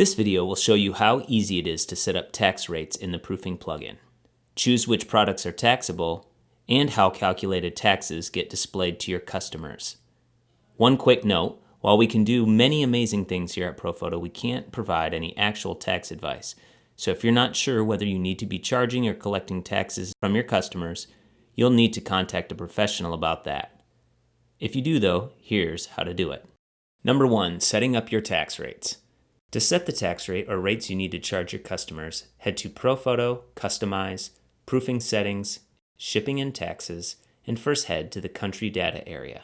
This video will show you how easy it is to set up tax rates in the Proofing plugin, choose which products are taxable, and how calculated taxes get displayed to your customers. One quick note, while we can do many amazing things here at ProPhoto, we can't provide any actual tax advice. So if you're not sure whether you need to be charging or collecting taxes from your customers, you'll need to contact a professional about that. If you do though, here's how to do it. Number 1, setting up your tax rates. To set the tax rate or rates you need to charge your customers, head to ProPhoto, Customize, Proofing Settings, Shipping and Taxes, and first head to the Country Data area.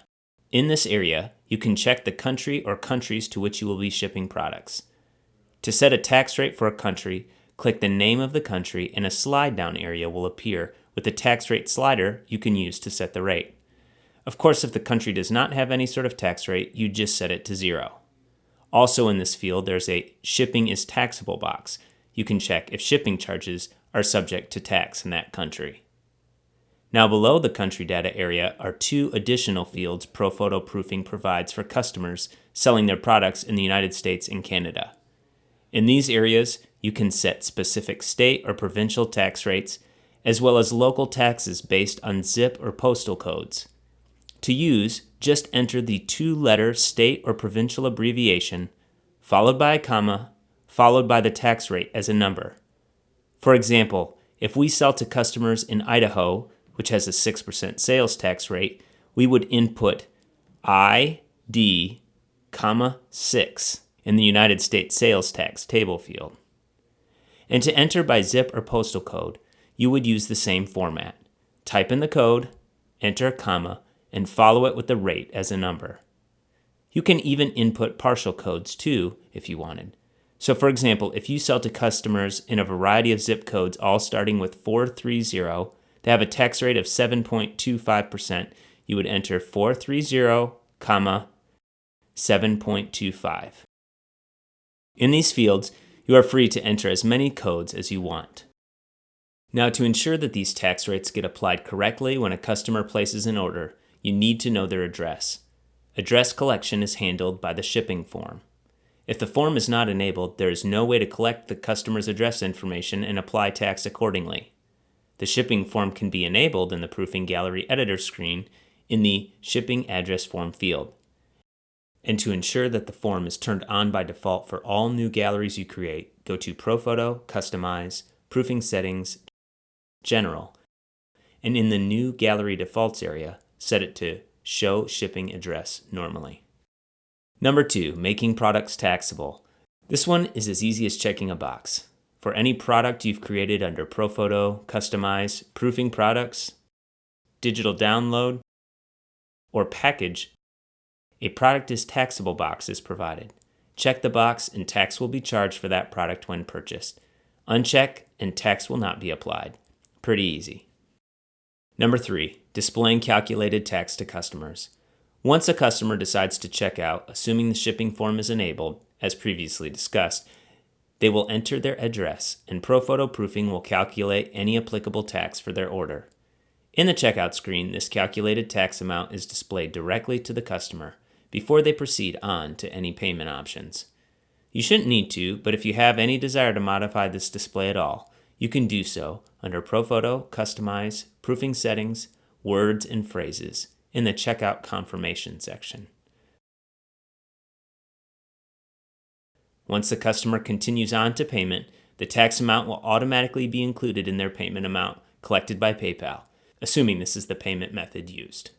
In this area, you can check the country or countries to which you will be shipping products. To set a tax rate for a country, click the name of the country and a slide down area will appear with the tax rate slider you can use to set the rate. Of course, if the country does not have any sort of tax rate, you just set it to 0. Also in this field, there's a Shipping is Taxable box. You can check if shipping charges are subject to tax in that country. Now below the country data area are 2 additional fields ProPhoto Proofing provides for customers selling their products in the United States and Canada. In these areas, you can set specific state or provincial tax rates, as well as local taxes based on zip or postal codes. To use, just enter the 2-letter state or provincial abbreviation, followed by a comma, followed by the tax rate as a number. For example, if we sell to customers in Idaho, which has a 6% sales tax rate, we would input ID, 6 in the United States sales tax table field. And to enter by zip or postal code, you would use the same format. Type in the code, enter a comma, and follow it with the rate as a number. You can even input partial codes too if you wanted. So for example, if you sell to customers in a variety of zip codes all starting with 430, they have a tax rate of 7.25%, you would enter 430, 7.25. In these fields, you are free to enter as many codes as you want. Now to ensure that these tax rates get applied correctly when a customer places an order, you need to know their address. Address collection is handled by the shipping form. If the form is not enabled, there is no way to collect the customer's address information and apply tax accordingly. The shipping form can be enabled in the Proofing Gallery Editor screen in the Shipping Address Form field. And to ensure that the form is turned on by default for all new galleries you create, go to ProPhoto, Customize, Proofing Settings, General, and in the New Gallery Defaults area, set it to Show Shipping Address normally. Number 2, making products taxable. This one is as easy as checking a box. For any product you've created under ProPhoto, Customize, Proofing Products, Digital Download, or Package, a Product is Taxable box is provided. Check the box and tax will be charged for that product when purchased. Uncheck and tax will not be applied. Pretty easy. Number 3, displaying calculated tax to customers. Once a customer decides to check out, assuming the shipping form is enabled, as previously discussed, they will enter their address and ProPhoto Proofing will calculate any applicable tax for their order. In the checkout screen, this calculated tax amount is displayed directly to the customer before they proceed on to any payment options. You shouldn't need to, but if you have any desire to modify this display at all, you can do so under ProPhoto, Customize, Proofing Settings, Words and Phrases in the Checkout Confirmation section. Once the customer continues on to payment, the tax amount will automatically be included in their payment amount collected by PayPal, assuming this is the payment method used.